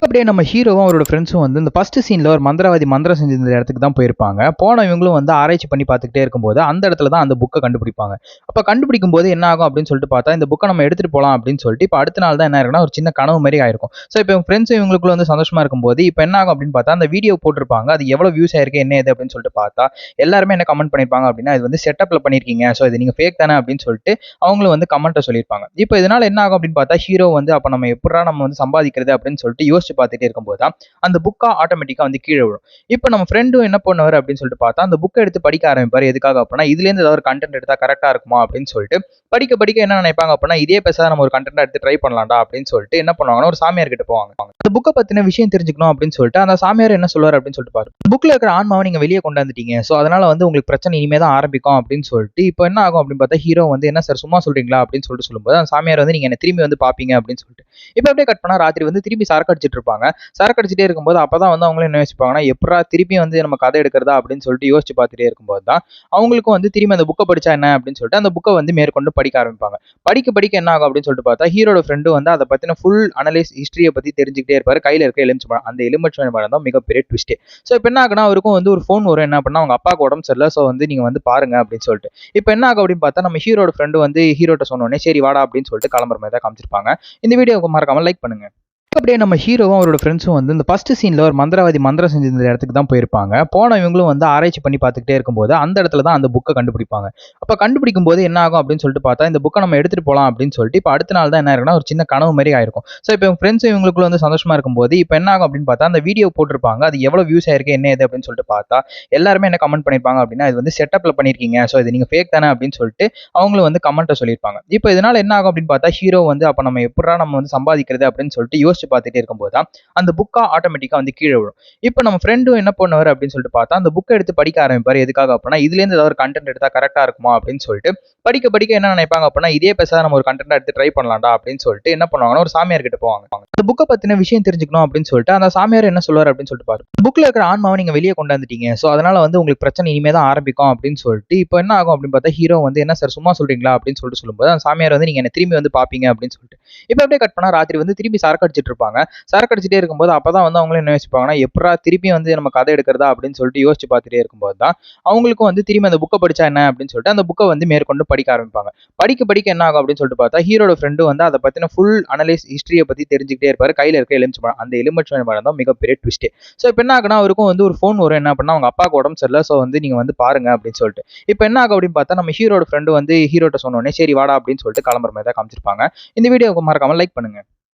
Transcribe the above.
அப்படியே நம்ம ஹீரோவும் அவரோட ஃப்ரெண்ட்ஸும் வந்து இந்த ஃபர்ஸ்ட் சீன்ல ஒரு மந்திரவாதி மந்திரம் செஞ்சிருந்த இடத்துக்கு தான் போயிருப்பாங்க. போன இவங்களும் வந்து ஆராய்ச்சி பண்ணி பார்த்துக்கிட்டே இருக்கும்போது, அந்த இடத்துல தான் அந்த புக்க கண்டுபிடிப்பாங்க. அப்ப கண்டுபிடிக்கும்போது என்ன ஆகும் அப்படின்னு சொல்லிட்டு பார்த்தா, இந்த புக்க நம்ம எடுத்துட்டு போலாம் அப்படின்னு சொல்லிட்டு, இப்ப அடுத்த நாள் தான் என்ன ஆயிருக்குன்னா, ஒரு சின்ன கனவு மாரி ஆயிருக்கும். ஸோ இப்ப இவங்க ஃப்ரெண்ட்ஸும் இவங்களுக்குள்ள வந்து சந்தோஷமா இருக்கும்போது, இப்ப என்ன ஆகும் அப்படின்னு பார்த்தா, அந்த வீடியோ போட்டிருப்பாங்க. அது எவ்வளவு வியூஸ் ஆயிருக்கு, என்ன ஏது அப்படின்னு சொல்லிட்டு பார்த்தா, எல்லாருமே என்ன கமெண்ட் பண்ணியிருப்பாங்க அப்படின்னா, இது வந்து செட்டப்ல பண்ணியிருக்கீங்க. ஸோ இது நீங்க ஃபேக் தானே அப்படின்னு சொல்லிட்டு, அவங்களும் வந்து கமெண்ட்ட சொல்லியிருப்பாங்க. இப்ப இதனால என்ன ஆகும் அப்படின்னு பார்த்தா, ஹீரோ வந்து அப்ப நம்ம எப்புட்றா நம்ம வந்து சம்பாதிக்கிறது அப்படின்னு சொல்லிட்டு யோசிச்சு பார்த்துட்டே இருக்கும்போது தான் அந்த புக்கா ஆட்டோமேட்டிக்கா வந்து கீழ விழும். இப்ப நம்ம ஃப்ரெண்டும் என்ன பண்ணுவாரு அப்படின்னு சொல்லிட்டு பார்த்தா, அந்த புக்க எடுத்து படிக்க ஆரம்பிப்பாரு. எதுக்காக அப்படின்னா, இதுலேருந்து ஏதாவது ஒரு கன்டென்ட் எடுத்தா கரெக்ட்டா இருக்குமா அப்படின்னு சொல்லிட்டு, படிக்க படிக்க என்ன நினைப்பாங்க அப்படின்னா, இதே பேசாத நம்ம ஒரு கன்டென்ட்டா எடுத்து ட்ரை பண்ணலாம்டா அப்படின்னு சொல்லிட்டு என்ன பண்ணுவாங்கன்னா, ஒரு சாமியார் கிட்ட போவாங்க. அந்த புக்க பத்தின விஷயம் தெரிஞ்சுக்கணும் அப்படின்னு சொல்லிட்டு, அந்த சாமியார் என்ன சொல்லுவாரு அப்படின்னு சொல்லிட்டு பாரு. புக்ல இருக்கிற ஆன்மாவ நீங்க வெளிய கொண்டு வந்துட்டீங்க. சோ அதனால வந்து உங்களுக்கு பிரச்சனை இனிமே தான் ஆரம்பிக்கும் அப்படின்னு சொல்லிட்டு, இப்ப என்ன ஆகும் அப்படின்னு பார்த்தா, ஹீரோ வந்து என்ன சார் சும்மா சொல்றீங்களா அப்படின்னு சொல்லிட்டு சொல்லும்போது, அந்த சாமியார் வந்து நீங்க என்ன திரும்பி வந்து பார்ப்பீங்க அப்படின்னு சொல்லிட்டு. இப்ப அப்படியே கட் பண்ணா ராத்திரி வந்து திரும்பி சரக்கு அடிச்சிட்டு இருப்பாங்க. சரக்கு அடிச்சிட்டே இருக்கும்போது அப்பதான் வந்து அவங்களும் என்ன யோசிப்பாங்கன்னா, எப்புட்றா திருப்பி வந்து நம்ம கதை எடுக்கிறதா அப்படின்னு சொல்லிட்டு யோசிச்சு பார்த்துட்டே இருக்கும்போது தான், அவங்களுக்கும் வந்து திரும்பி அந்த புக்க படிச்சா என்ன அப்படின்னு சொல்லிட்டு அந்த புக்க வந்து மேற்கொண்டு படிக்க ஆரம்பிப்பாங்க. படிக்க படிக்க என்ன ஆகும் அப்படின்னு சொல்லிட்டு பார்த்தா, ஹீரோட ஃப்ரெண்டும் வந்து அத பத்தின ஃபுல் அனலைஸ் ஹிஸ்டரிய பத்தி தெரிஞ்சுக்கிட்டே இருப்பாரு. கையில இருக்க எலுமிச்சம்பழம். அந்த எலுமிச்சை பழம் தான் மிகப்பெரிய ட்விஸ்ட்டே. ஸோ இப்ப என்ன ஆகும்னா, அவருக்கும் வந்து ஒரு ஃபோன் வரும். என்ன அப்படின்னா, அவங்க அப்பாவுக்கு உடம்பு சரியில்ல. ஸோ வந்து நீங்க வந்து பாருங்க அப்படின்னு சொல்லிட்டு. இப்ப என்ன ஆகும் அப்படின்னு பார்த்தா, நம்ம ஹீரோட ஃப்ரெண்டு வந்து ஹீரோட்ட சொன்ன உடனே, சரி வாடா அப்படின்னு சொல்லிட்டு கிளம்புற மாரி தான் காமிச்சிருப்பாங்க. இந்த வீடியோவுக்கு மறக்காம லைக் பண்ணுங்க. அப்படியே நம்ம ஹீரோவும் அவரோட ஃப்ரெண்ட்ஸும் வந்து இந்த ஃபர்ஸ்ட் சீன்ல ஒரு மந்திரவாதி மந்திரம் செஞ்சிருந்த இடத்துக்கு தான் போயிருப்பாங்க. போன இவங்களும் வந்து ஆராய்ச்சி பண்ணி பார்த்துக்கிட்டே இருக்கும்போது, அந்த இடத்துல தான் அந்த புக்க கண்டுபிடிப்பாங்க. அப்ப கண்டுபிடிக்கும்போது என்ன ஆகும் அப்படின்னு சொல்லிட்டு பார்த்தா, இந்த புக்க நம்ம எடுத்துட்டு போலாம் அப்படின்னு சொல்லிட்டு, இப்ப அடுத்த நாள் தான் என்ன ஆயிருக்குன்னா, ஒரு சின்ன கனவு மாரி ஆயிருக்கும். ஸோ இப்ப இவங்க ஃப்ரெண்ட்ஸும் இவங்களுக்குள்ள வந்து சந்தோஷமா இருக்கும்போது, இப்ப என்ன ஆகும் அப்படின்னு பார்த்தா, அந்த வீடியோ போட்டிருப்பாங்க. அது எவ்வளவு வியூஸ் ஆயிருக்கு, என்ன ஏது அப்படின்னு சொல்லிட்டு பார்த்தா, எல்லாருமே என்ன கமெண்ட் பண்ணியிருப்பாங்க அப்படின்னா, இது வந்து செட்டப்ல பண்ணியிருக்கீங்க. ஸோ இது நீங்க ஃபேக் தானே அப்படின்னு சொல்லிட்டு, அவங்களும் வந்து கமெண்ட்ட சொல்லியிருப்பாங்க. இப்ப இதனால என்ன ஆகும் அப்படின்னு பார்த்தா, ஹீரோ வந்து அப்ப நம்ம எப்புட்றா நம்ம வந்து சம்பாதிக்கிறது அப்படின்னு சொல்லிட்டு யோசிச்சு பார்த்துட்டே இருக்கும்போது தான் அந்த புக்கா ஆட்டோமேட்டிக்கா வந்து கீழ விழும். இப்ப நம்ம ஃப்ரெண்டும் என்ன பண்ணுவாரு அப்படின்னு சொல்லிட்டு பார்த்தா, அந்த புக்க எடுத்து படிக்க ஆரம்பிப்பாரு. எதுக்காக அப்படின்னா, இதுலேருந்து ஏதாவது ஒரு கன்டென்ட் எடுத்தா கரெக்ட்டா இருக்குமா அப்படின்னு சொல்லிட்டு, படிக்க படிக்க என்ன நினைப்பாங்க அப்படின்னா, இதே பேசாத நம்ம ஒரு கன்டென்ட்டா எடுத்து ட்ரை பண்ணலாம்டா அப்படின்னு சொல்லிட்டு என்ன பண்ணுவாங்கன்னா, ஒரு சாமியார் கிட்ட போவாங்க. அந்த புக்க பத்தின விஷயம் தெரிஞ்சுக்கணும் அப்படின்னு சொல்லிட்டு, அந்த சாமியார் என்ன சொல்லுவாரு அப்படின்னு சொல்லிட்டு பாரு. புக்ல இருக்கிற ஆன்மாவ நீங்க வெளிய கொண்டு வந்துட்டீங்க. சோ அதனால வந்து உங்களுக்கு பிரச்சனை இனிமே தான் ஆரம்பிக்கும் அப்படின்னு சொல்லிட்டு, இப்ப என்ன ஆகும் அப்படின்னு பார்த்தா, ஹீரோ வந்து என்ன சார் சும்மா சொல்றீங்களா அப்படின்னு சொல்லிட்டு சொல்லும்போது, அந்த சாமியார் வந்து நீங்க என்ன திரும்பி வந்து பார்ப்பீங்க அப்படின்னு சொல்லிட்டு. இப்ப அப்படியே கட் பண்ணா ராத்திரி வந்து திரும்பி சரக்கு அடிச்சிட்டு இருப்பாங்க. சரக்கு அடிச்சிட்டே இருக்கும்போது அப்பதான் வந்து அவங்களும் என்ன யோசிப்பாங்கன்னா, எப்புட்றா திருப்பி வந்து நம்ம கதை எடுக்கிறதா அப்படின்னு சொல்லிட்டு யோசிச்சு பார்த்துட்டே இருக்கும்போது தான், அவங்களுக்கும் வந்து திரும்பி அந்த புக்க படிச்சா என்ன அப்படின்னு சொல்லிட்டு அந்த புக்க வந்து மேற்கொண்டு படிக்க ஆரம்பிப்பாங்க. படிக்க படிக்க என்ன ஆகும் அப்படின்னு சொல்லிட்டு பார்த்தா, ஹீரோட ஃப்ரெண்டும் வந்து அத பத்தின ஃபுல் அனலைஸ் ஹிஸ்டரிய பத்தி தெரிஞ்சுக்கிட்டே இருப்பாரு. கையில இருக்க எலுமிச்சம்பழம். அந்த எலுமிச்சை பழம் தான் மிகப்பெரிய ட்விஸ்ட்டே. ஸோ இப்ப என்ன ஆகும்னா, அவருக்கும் வந்து ஒரு ஃபோன் வரும். என்ன அப்படின்னா, அவங்க அப்பாவுக்கு உடம்பு சரியில்ல. ஸோ வந்து நீங்க வந்து பாருங்க அப்படின்னு சொல்லிட்டு. இப்ப என்ன ஆகும் அப்படின்னு பார்த்தா, நம்ம ஹீரோட ஃப்ரெண்டு வந்து ஹீரோட்ட சொன்ன உடனே, சரி வாடா அப்படின்னு சொல்லிட்டு கிளம்புற மாரி தான் காமிச்சிருப்பாங்க. இந்த வீடியோவுக்கு மறக்காம லைக் பண்ணுங்க.